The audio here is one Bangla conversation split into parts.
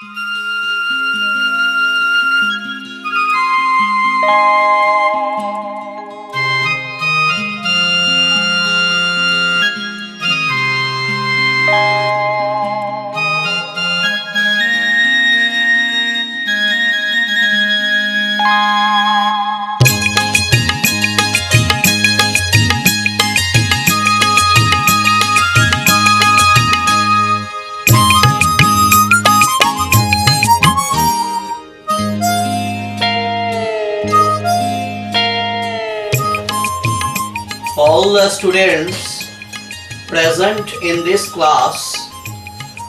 All the students present in this class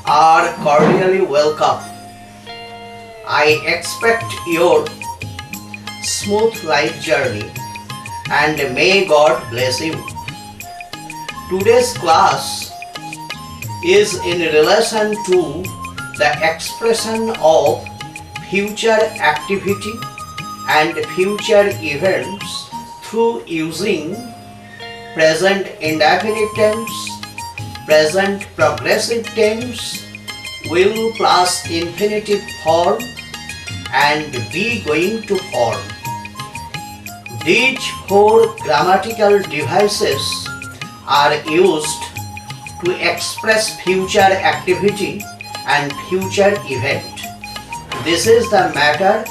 are cordially welcome. I expect your smooth life journey and may God bless you. Today's class is in relation to the expression of future activity and future events through using present indefinite tense, present progressive tense, will plus infinitive form and be going to form. These four grammatical devices are used to express future activity and future event. This is the matter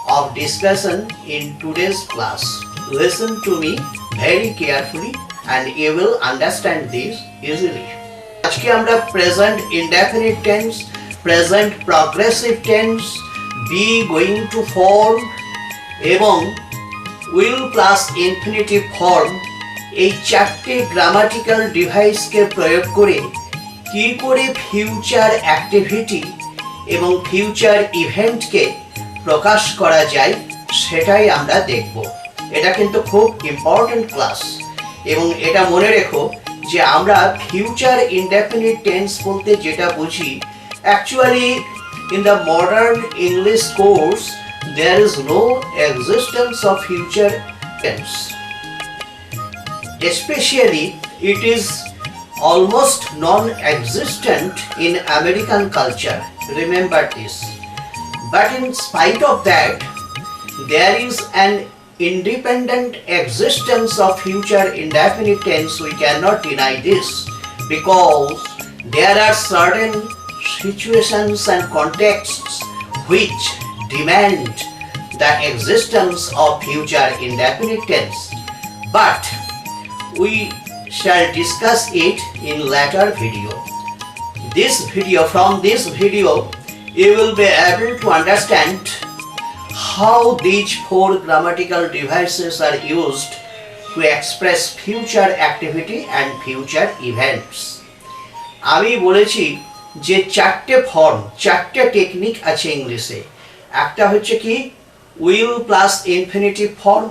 of discussion in today's class. Listen to me very carefully and you will understand this easily. আজকে আমরা present indefinite tense, present progressive tense, B going to form এবং উইল প্লাস ইনফিনিটিভ ফর্ম এই চারটে গ্রামাটিক্যাল ডিভাইসকে প্রয়োগ করে কি করে ফিউচার অ্যাক্টিভিটি এবং ফিউচার ইভেন্টকে প্রকাশ করা যায় সেটাই আমরা দেখব। এটা কিন্তু খুব ইম্পর্টেন্ট ক্লাস এবং এটা মনে রেখো যে আমরা ফিউচার ইনডেফিনিট টেন্স বলতে যেটা বুঝি, actually in the modern English course there is no existence of future tense. Especially it is almost non-existent in American culture. Remember this. But in spite of that, there is an independent existence of future indefinite tense. We cannot deny this because there are certain situations and contexts which demand the existence of future indefinite tense, but we shall discuss it in later video. From this video you will be able to understand how these four grammatical devices are used to express future activity and future events. আমি বলেছি যে চারটে ফর্ম, চারটে টেকনিক আছে ইংলিশে। একটা হচ্ছে কি will plus infinitive form,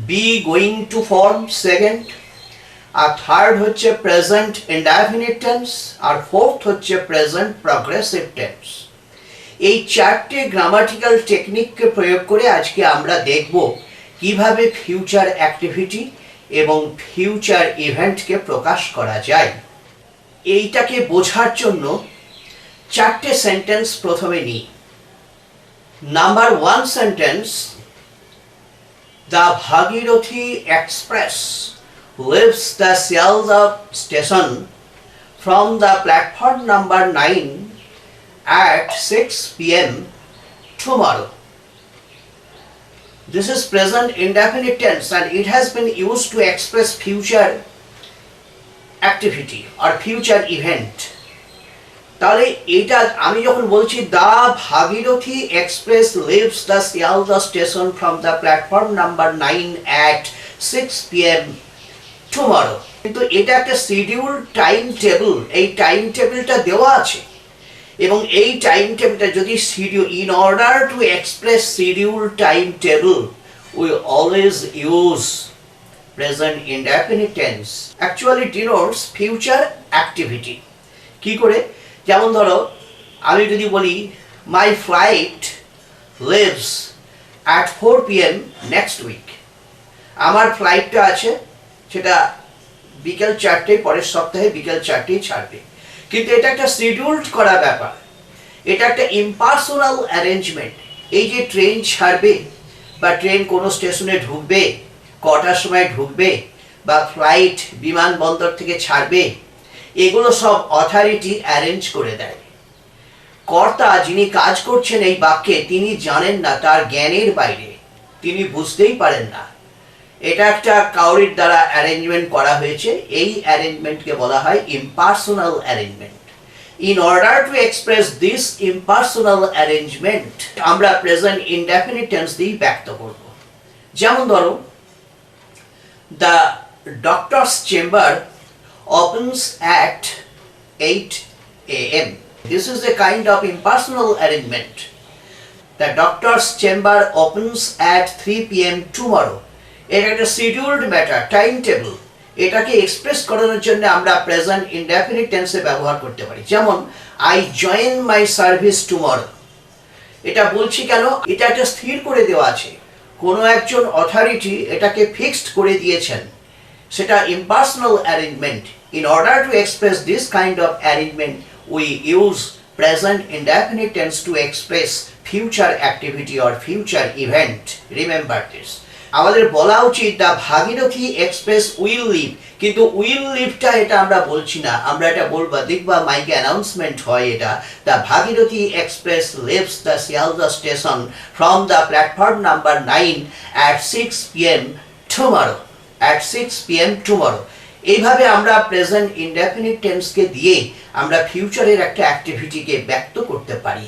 be going to form second, আর থার্ড হচ্ছে প্রেজেন্ট ইনডেফিনিট টেন্স, আর ফোর্থ হচ্ছে প্রেজেন্ট প্রগ্রেসিভ টেন্স। এই চারটে গ্রামাটিক্যাল টেকনিককে প্রয়োগ করে আজকে আমরা দেখব কিভাবে ফিউচার অ্যাক্টিভিটি এবং ফিউচার ইভেন্টকে প্রকাশ করা যায়। এইটাকে বোঝার জন্য চারটে সেন্টেন্স প্রথমে নিই। Number 1 sentence, the Bhagirathi Express leaves the Sialdah station from the platform number 9 at 6 p.m. tomorrow. This is present indefinite tense and it has been used to express future activity or future event. তাহলে এটা আমি যখন বলছি the Bhagirathi express leaves the Sealdah station from the platform number 9 at 6 p.m. Tomorrow, কিন্তু এটা একটা শিডিউল টাইম টেবিল, এই টাইম টেবিলটা দেওয়া আছে এবং এই টাইম টেবিলটা যদি schedule, in order to express schedule time table we always use present indefinite tense, actually denotes future activity. কি করে? যেমন ধরো আমি যদি বলি my flight leaves at 4 p.m. Next week, আমার ফ্লাইটটা আছে সেটা বিকেল 4টে, পরের সপ্তাহে বিকেল 4টেই ছাড়বে, কিন্তু এটা একটা শিডিউলড করা ব্যাপার এটা একটা ইম্পার্সোনাল অ্যারেঞ্জমেন্ট। এই যে ট্রেন ছাড়বে বা ট্রেন কোনো স্টেশনে ঢুকবে, কটার সময় ঢুকবে, বা ফ্লাইট বিমানবন্দর থেকে ছাড়বে, এগুলো সব অথরিটি অ্যারেঞ্জ করে দেয়। কর্তা যিনি কাজ করছেন এই বাক্যে, তিনি জানেন না, তার জ্ঞানের বাইরে, তিনি বুঝতেই পারেন না। এটা একটা কাউরির দ্বারা অ্যারেঞ্জমেন্ট করা হয়েছে। এই অ্যারেঞ্জমেন্টকে বলা হয় impersonal arrangement. In order to express this impersonal arrangement, আমরা প্রেজেন্ট ইনডেফিনিট টেন্স দিয়ে ব্যক্ত করব। যেমন ধরো, the doctor's chamber opens at 8 a.m. This is a kind of impersonal arrangement. The doctor's chamber opens at 3 p.m. tomorrow. এটা একটা শিডিউলড ম্যাটার, টাইম টেবিল। এটাকে এক্সপ্রেস করানোর জন্য আমরা প্রেজেন্ট ইনডেফিনিট টেন্সে ব্যবহার করতে পারি। যেমন, I join my service tomorrow. এটা বলছি কেন? এটা একটা স্থির করে দেওয়া আছে, কোনো একজন অথরিটি এটাকে ফিক্সড করে দিয়েছেন। সেটা impersonal arrangement. In order to express this kind of arrangement we use present indefinite tense to express future activity or future event. Remember this. আমাদের বলা উচিত the Bhagirathi express will leave, কিন্তু উইল লিভটা এটা আমরা বলছি না, আমরা এটা বলবো, দেখবা মাইকে অ্যানাউন্সমেন্ট হয় এটা, the Bhagirathi express leaves the Sealdah station from the platform number 9 at 6 p.m. tomorrow. at 6 p.m. tomorrow. এইভাবে আমরা প্রেজেন্ট ইনডেফিনিট টেন্সকে দিয়ে আমরা ফিউচারের একটা অ্যাক্টিভিটিকে ব্যক্ত করতে পারি।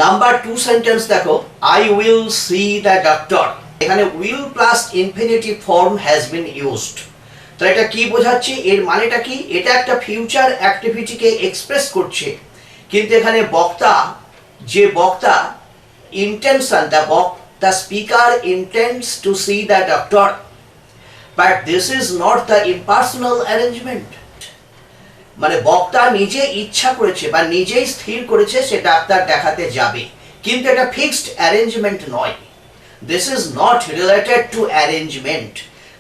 নাম্বার 2 সেন্টেন্স দেখো, I will see the doctor. এখানে will plus infinitive form has been used. তো এটা কি বোঝাচ্ছে? এর মানেটা কি? এটা একটা ফিউচার অ্যাক্টিভিটিকে এক্সপ্রেস করছে, কিন্তু এখানে বক্তা, যে বক্তা, intention, the speaker intends to see the doctor, but this is not the impersonal arrangement. মানে বক্তা নিজে ইচ্ছা করেছে বা নিজেই স্থির করেছে সে ডাক্তার দেখাতে যাবে, কিন্তু এটা ফিক্সড অ্যারেঞ্জমেন্ট নয়। This is not related to arrangement,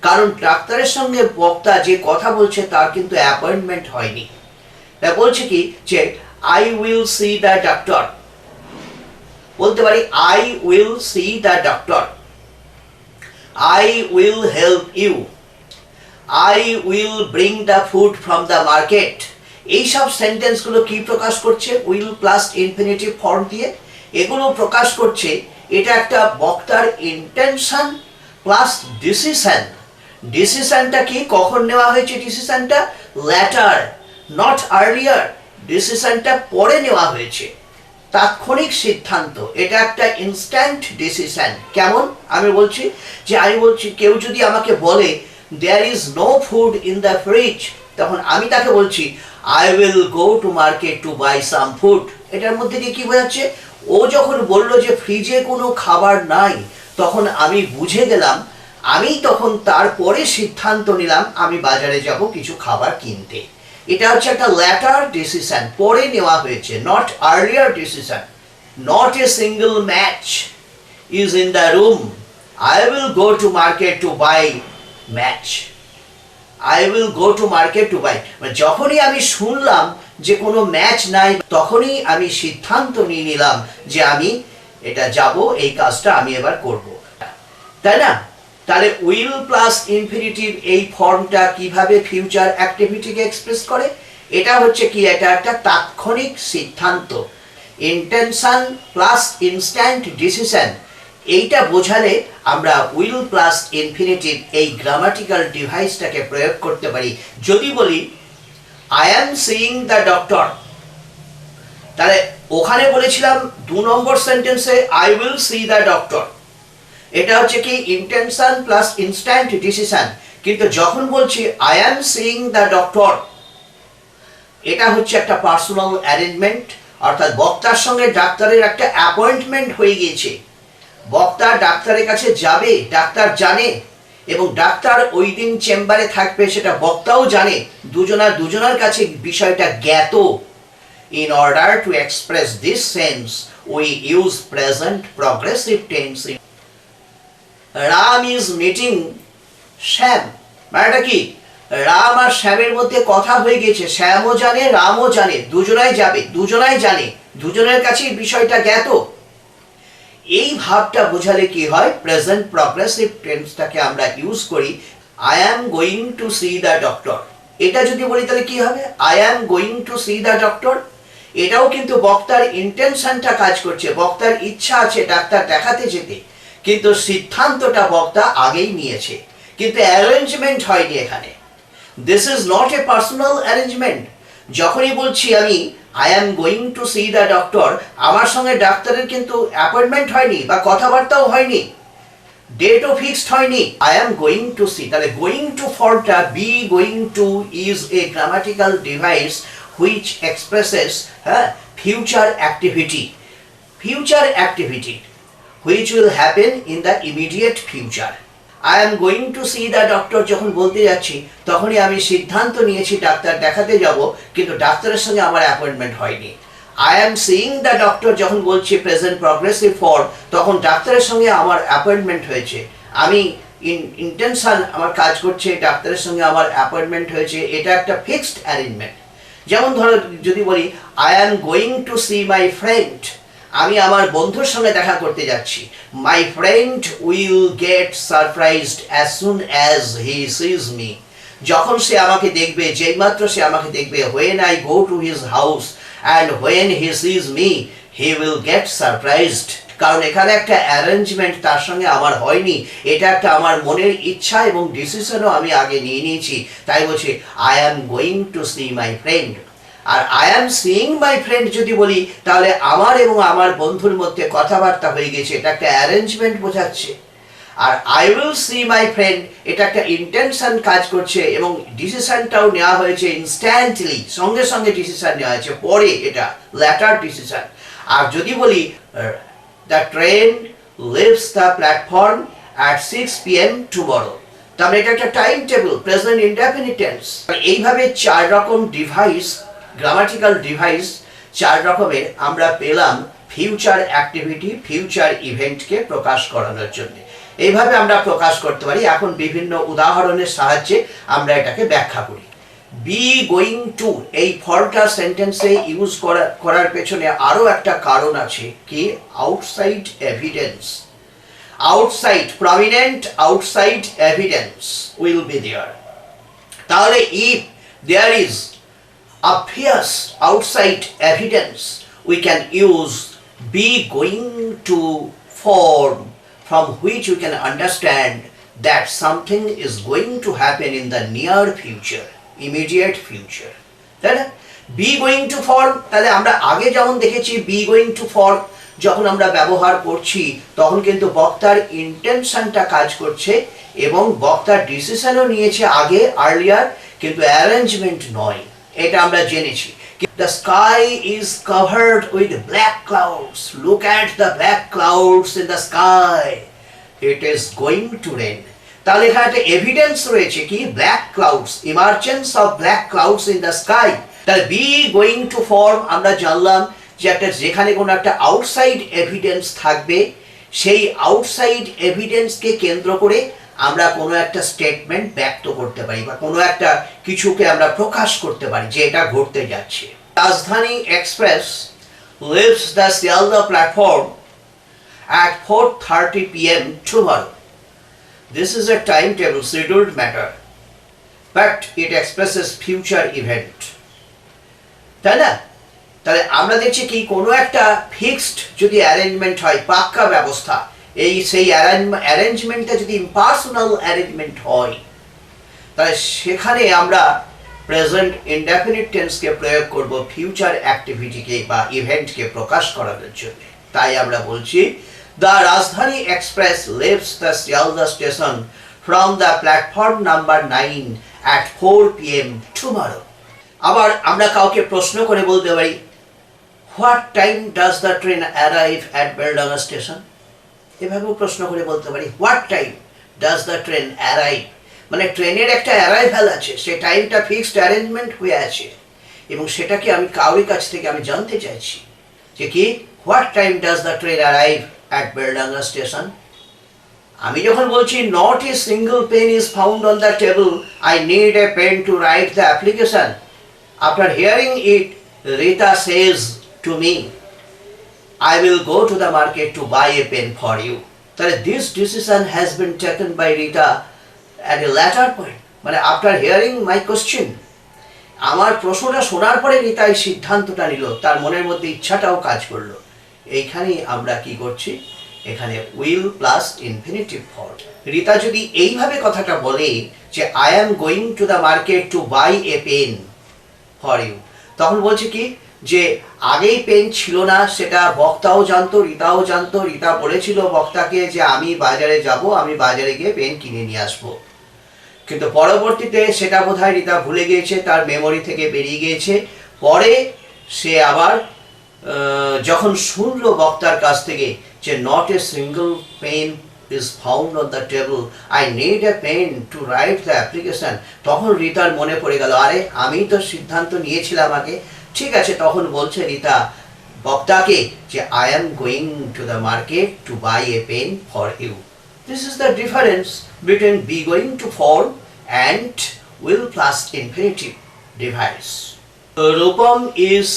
কারণ ডাক্তারের সঙ্গে বক্তা যে কথা বলছে তার কিন্তু অ্যাপয়েন্টমেন্ট হয়নি। তা বলছে কি যে I will see the doctor, বলতে পারি I will see the doctor, I will help you, I will bring the food from the market. এইসব সেন্টেন্সগুলো কি প্রকাশ করছে? উইল প্লাস ইনফিনিটিভ ফর্ম দিয়ে। এগুলো প্রকাশ করছে এটা একটা বক্তার ইন্টেনশন প্লাস ডিসিশন। ডিসিশনটা কি? কখন নেওয়া হয়েছে ডিসিশনটা? Later, not earlier. ডিসিশনটা পরে নেওয়া হয়েছে, তাৎক্ষণিক সিদ্ধান্ত। এটা একটা ইনস্ট্যান্ট ডিসিশন। কেমন? আমি বলছি কেউ যদি আমাকে বলে there is no food in the fridge, তখন আমি তাকে বলছি I will go to market to buy some food. এটার মধ্যে দিয়ে কি বোঝাচ্ছে? ও যখন বলল যে ফ্রিজে কোনো খাবার নাই, তখন আমি বুঝে গেলাম, আমি তখন তারপরে সিদ্ধান্ত নিলাম আমি বাজারে যাব কিছু খাবার কিনতে। এটা হচ্ছে একটা ল্যাটার ডিসিশন, পরে নেওয়া হয়েছে, not earlier decision. Not a single match is in the room, I will go to market to buy match, I will go to market to buy. যখনই আমি শুনলাম যে কোনো ম্যাচ নাই, তখনই আমি সিদ্ধান্ত নিয়ে নিলাম যে আমি এটা যাব, এই কাজটা আমি এবার করব, তাই না? তাহলে উইল প্লাস ইনফিনিটিভ এই ফর্মটা কিভাবে ফিউচার অ্যাক্টিভিটিকে এক্সপ্রেস করে? এটা হচ্ছে কি, এটা একটা তাৎক্ষণিক সিদ্ধান্ত। ইন্টেনশন প্লাস ইনস্ট্যান্ট ডিসিশন, এইটা বোঝালে আমরা উইল প্লাস ইনফিনিটিভ এই গ্রামাটিক্যাল ডিভাইসটাকে প্রয়োগ করতে পারি। যদি বলি I am seeing the doctor, তাহলে ওখানে বলেছিলাম 2 নম্বর সেন্টেন্সে I will see the doctor, এটা হচ্ছে কি ইন্টেনশন প্লাস ইনস্ট্যান্ট ডিসিশন। কিন্তু যখন বলছি I am seeing the doctor, এটা হচ্ছে একটা পার্সোনাল অ্যারেঞ্জমেন্ট, অর্থাৎ বক্তার সঙ্গে ডাক্তারের একটা অ্যাপয়েন্টমেন্ট হয়ে গিয়েছে। বক্তা ডাক্তারের কাছে যাবে, ডাক্তার জানে, এবং ডাক্তার ওই দিন চেম্বারে থাকবে সেটা বক্তাও জানে, দুজনার কাছে বিষয়টা জ্ঞাত। In order to express this sense, we use present progressive tense. Ram is meeting Shyam, মানেটা কি? রাম আর শ্যামের মধ্যে কথা হয়ে গেছে, শ্যামও জানে রামও জানে, দুজনাই যাবে, দুজনাই জানে, দুজনের কাছেই বিষয়টা জ্ঞাত। এই ভাবটা বোঝালে কি হয়, প্রেজেন্ট প্রগ্রেসিভ টেন্সটাকে আমরা ইউজ করি। I am going to see the doctor, এটা যদি বলি তাহলে কি হবে, I am going to see the doctor. এটাও কিন্তু বক্তার ইন্টেনশনটা কাজ করছে, বক্তার ইচ্ছা আছে ডাক্তার দেখাতে যেতে, কিন্তু সিদ্ধান্তটা বক্তা আগেই নিয়েছে, কিন্তু অ্যারেঞ্জমেন্ট হয়নি এখানে। This is not a personal arrangement. যখনই বলছি আমি I am going to see the doctor, আমার সঙ্গে ডাক্তারের কিন্তু অ্যাপয়েন্টমেন্ট হয়নি বা কথাবার্তাও হয়নি, ডেটও ফিক্সড হয়নি। I am going to see, তাহলে গোয়িং টু ফর্মটা be going to is a grammatical device which expresses future activity, future activity which will happen in the immediate future. I am going to see the doctor যখন বলতে যাচ্ছি, তখনই আমি সিদ্ধান্ত নিয়েছি ডাক্তার দেখাতে যাব, কিন্তু ডাক্তারের সঙ্গে আমার অ্যাপয়েন্টমেন্ট হয়নি। I am seeing the doctor যখন বলছি প্রেজেন্ট প্রগ্রেসিভ ফর্ম, তখন ডাক্তারের সঙ্গে আমার অ্যাপয়েন্টমেন্ট হয়েছে, আমি ইন্টেনশন আমার কাজ করছে, ডাক্তারের সঙ্গে আমার অ্যাপয়েন্টমেন্ট হয়েছে, এটা একটা ফিক্সড অ্যারেঞ্জমেন্ট। যেমন ধরো যদি বলি I am going to see my friend, আমি আমার বন্ধুর সঙ্গে দেখা করতে যাচ্ছি, my friend will get surprised as soon as he sees me, যখন সে আমাকে দেখবে, যেইমাত্র সে আমাকে দেখবে, when I go to his house and when he sees me he will get surprised. কারণ এখানে একটা অ্যারেঞ্জমেন্ট তার সঙ্গে আমার হয়নি, এটা একটা আমার মনের ইচ্ছা এবং ডিসিশনও আমি আগে নিয়ে নিয়েছি, তাই বলছি I am going to see my friend. আর I am seeing my friend যদি বলি, তাহলে আমার এবং আমার বন্ধুর মধ্যে কথাবার্তা হয়ে গেছে, এটা একটা অ্যারেঞ্জমেন্ট বোঝাচ্ছে। আর I will see my friend, এটা একটা ইন্টেনশন কাজ করছে এবং ডিসিশনটাও নেওয়া হয়েছে ইনস্ট্যান্টলি, সঙ্গে সঙ্গে ডিসিশন নেওয়া হয়েছে, পরে এটা ল্যাটার ডিসিশন। আর যদি বলি the train leaves the platform at 6 PM tomorrow, তাহলে এটা একটা time table, present indefinite tense. এইভাবে 4 রকম ডিভাইস, গ্রামাটিক্যাল ডিভাইস 4 রকমের আমরা পেলাম ফিউচার অ্যাক্টিভিটি, ফিউচার ইভেন্টকে প্রকাশ করানোর জন্য। এইভাবে আমরা প্রকাশ করতে পারি। এখন বিভিন্ন উদাহরণের সাহায্যে আমরা এটাকে ব্যাখ্যা করি। বি গোয়িং টু এই ফর্মটা সেন্টেন্সে ইউজ করার পেছনে আরও একটা কারণ আছে, কি outside evidence, outside prominent outside evidence will be there. তাহলে if there is obvious outside evidence, we can use be going to form from which we can understand that something is going to happen in the near future, immediate future. তাই না? be going to form, তাহলে আমরা আগে যেমন দেখেছি be going to form যখন আমরা ব্যবহার করছি, তখন কিন্তু বক্তার ইন্টেনশনটা কাজ করছে এবং বক্তার ডিসিশনও নিয়েছে আগে, আর্লিয়ার, কিন্তু অ্যারেঞ্জমেন্ট নয়, এটা আমরা জেনেছি। The sky is covered with black clouds. Look at the black clouds in the sky. It is going to rain. তাহলে এখানে একটা এভিডেন্স রয়েছে, কি black clouds, emergence of black clouds in the sky. তাহলে বি গোয়িং টু ফর্ম আমরা জানলাম যে একটা যেখানে কোনো একটা আউটসাইড এভিডেন্স থাকবে, সেই আউটসাইড এভিডেন্সকে কেন্দ্র করে আমরা কোনো একটা স্টেটমেন্ট ব্যক্ত করতে পারি বা কোনো একটা কিছুকে আমরা প্রকাশ করতে পারি যে এটা ঘটতে যাচ্ছে। Rajdhani express leaves the Sealdah platform at 4:30 PM tomorrow. This is a timetable scheduled matter, but it expresses future event. তাই না? তাহলে আমরা দেখছি কি কোনো একটা ফিক্সড যদি অ্যারেঞ্জমেন্ট হয়, পাক্কা ব্যবস্থা, সেই অ্যারেঞ্জমেন্টটা যদি ইম্পার্সোনাল অ্যারেঞ্জমেন্ট হয়, তাহলে সেখানে আমরা প্রেজেন্ট ইনডেফিনিট টেন্সকে প্রয়োগ করব ফিউচার অ্যাক্টিভিটিকে বা ইভেন্টকে প্রকাশ করানোর জন্য। তাই আমরা বলছি the Rajdhani express leaves the Sealdah station from the platform number 9 at 4 PM tomorrow. আবার আমরা কাউকে প্রশ্ন করে বলতে পারি what time does the train arrive at Beldanga station. এভাবেও প্রশ্ন করে বলতে পারি what time does the train arrive, মানে ট্রেনের একটা অ্যারাইভাল আছে, সেই টাইমটা ফিক্সড অ্যারেঞ্জমেন্ট হয়ে আছে এবং সেটাকে আমি কাউরির কাছ থেকে আমি জানতে চাইছি যে কি what time does the train arrive at Beldanga station. আমি যখন বলছি not a single pen is found on the table, I need a pen to write the application. After hearing it, Rita says to me, I will go to the market to buy a pen for you. তাহলে this decision has been taken by Rita at a later point. মানে after hearing my question, আমার প্রশ্নটা শোনার পরে রিতা এই সিদ্ধান্তটা নিল, তার মনের মধ্যে ইচ্ছাটাও কাজ করলো। এইখানেই আমরা কি করছি, এখানে will plus infinitive form. Rita যদি এইভাবে কথাটা বলে যে I am going to the market to buy a pen for you, তখন বলছে কি যে আগেই পেন ছিল না, সেটা বক্তাও জানতো, রিতাও জানতো। রিতা বলেছিল বক্তাকে যে আমি বাজারে যাব, আমি বাজারে গিয়ে পেন কিনে নিয়ে আসবো, কিন্তু পরবর্তীতে সেটা বোধহয় রিতা ভুলে গিয়েছে, তার মেমোরি থেকে বেরিয়ে গিয়েছে। পরে সে আবার যখন শুনলো বক্তার কাছ থেকে যে not a single pen is found on the table, I need a pen to write the application, তখন রিতার মনে পড়ে গেল, আরে আমি তো সিদ্ধান্ত নিয়েছিলাম আগে। ঠিক আছে, তখন বলছে রিতা বক্তাকে যে I am going to the market to buy a pen for you. This is the difference between be going to form and will plus infinitive device. Rupam is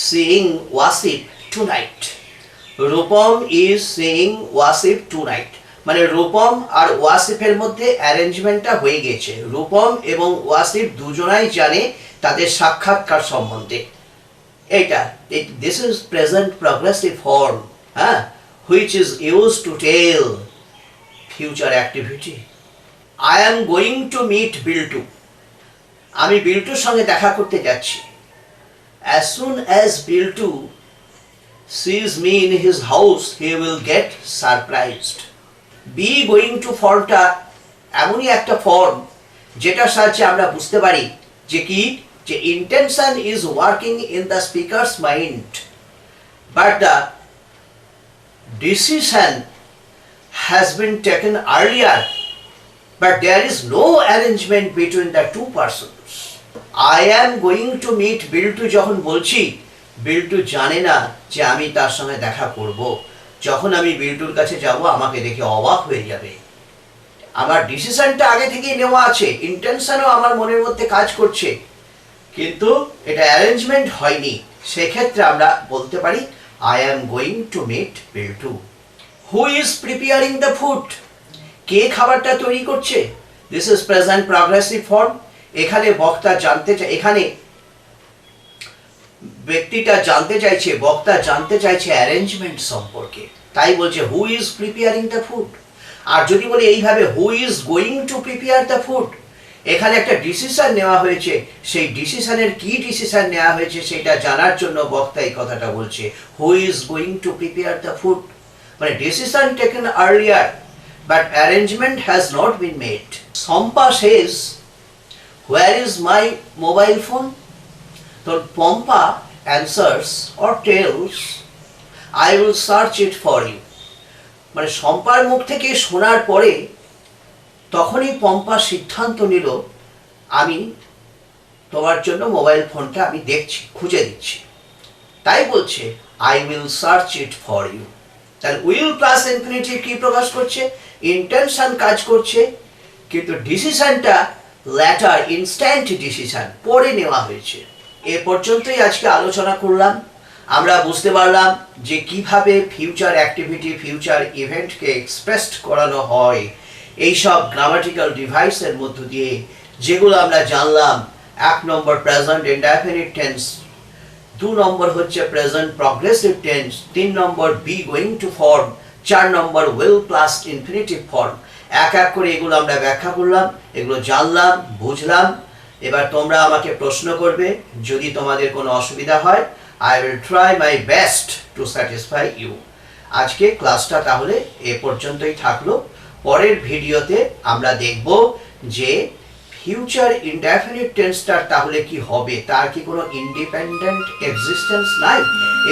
seeing Wasif tonight. Rupam is seeing Wasif tonight. মানে রূপম আর ওয়াসিফের মধ্যে অ্যারেঞ্জমেন্টটা হয়ে গেছে। রূপম এবং ওয়াসিফ দুজনাই জানে তাদের সাক্ষাৎকার সম্বন্ধে। এইটা this is present progressive form, হ্যাঁ, which is used to tell future activity. I am going to meet Biltu. আমি বিল্টুর সঙ্গে দেখা করতে যাচ্ছি। As soon as Biltu sees me in his house, he will get surprised. Be going to ফর্মটা এমনই একটা ফর্ম যেটার সাহায্যে আমরা বুঝতে পারি যে কি, যে intention is working in the speaker's mind, but the decision has been taken earlier, but there is no arrangement between the two persons. I am going to meet Biltu যখন বলছি, বিল্টু জানে না যে আমি তার সঙ্গে দেখা করব। যখন আমি বিল্টুর কাছে যাব আমাকে দেখে অবাক হয়ে যাবে। আমার ডিসিশনটা আগে থেকেই নেওয়া আছে, ইন্টেনশনও আমার মনের মধ্যে কাজ করছে, কিন্তু এটা অ্যারেঞ্জমেন্ট হয়নি। সেক্ষেত্রে আমরা বলতে পারি I am going to meet Biltu. Who is preparing the food? কে খাবারটা তৈরি করছে? This is present progressive form. এখানে বক্তা জানতে চায়, এখানে ব্যক্তিটা জানতে চাইছে, বক্তা জানতে চাইছে অ্যারেঞ্জমেন্ট সম্পর্কে, তাই বলছে who is preparing the food. আর যদি বলি এইভাবে who is going to prepare the food, এখানে একটা ডিসিশন নেওয়া হয়েছে, সেই ডিসিশনের কি ডিসিশন নেওয়া হয়েছে সেটা জানার জন্য বক্তা এই কথাটা বলছে who is going to prepare the food. মানে decision taken earlier but arrangement has not been made. Sampa says, where is my mobile phone? So Pompa answers or tells, I will search it for you. মানে শম্পার মুখ থেকে শোনার পরে তখনই পম্পা সিদ্ধান্ত নিল, আমি তোমার জন্য মোবাইল ফোনটা আমি দেখছি, খুঁজে দিচ্ছি। তাই বলছে I will search it for you. তাহলে উইল প্লাস ইনফিনিটিভ কি প্রকাশ করছে? ইন্টেনশন কাজ করছে, কিন্তু ডিসিশনটা ল্যাটার ইনস্ট্যান্ট ডিসিশন, পরে নেওয়া হয়েছে। এ পর্যন্তই আজকে আলোচনা করলাম। আমরা বুঝতে পারলাম যে কিভাবে ফিউচার অ্যাক্টিভিটি, ফিউচার ইভেন্টকে এক্সপ্রেসড করানো হয় এইসব গ্রামাটিক্যাল ডিভাইসের মধ্য দিয়ে, যেগুলো আমরা জানলাম। 1 নম্বর প্রেজেন্ট ইনডেফিনিট টেন্স, 2 নম্বর হচ্ছে present progressive tense, 3 number B going to form, 4 number will plus infinitive form. এক এক করে এগুলো আমরা ব্যাখ্যা করলাম, এগুলো জানলাম, বুঝলাম। এবার তোমরা আমাকে প্রশ্ন করবে, যদি তোমাদের কোনো অসুবিধা হয় I will try my best to satisfy you. আজকে ক্লাসটা তাহলে এ পর্যন্তই থাকলো। পরের ভিডিওতে আমরা দেখব যে ফিউচার ইনডেফিনিট টেন্সটার তাহলে কি হবে, তার কি কোনো ইন্ডিপেন্ডেন্ট এক্সিস্টেন্স নাই,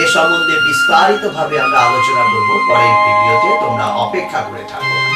এ সম্বন্ধে বিস্তারিতভাবে আমরা আলোচনা করব পরের ভিডিওতে। তোমরা অপেক্ষা করে থাকো।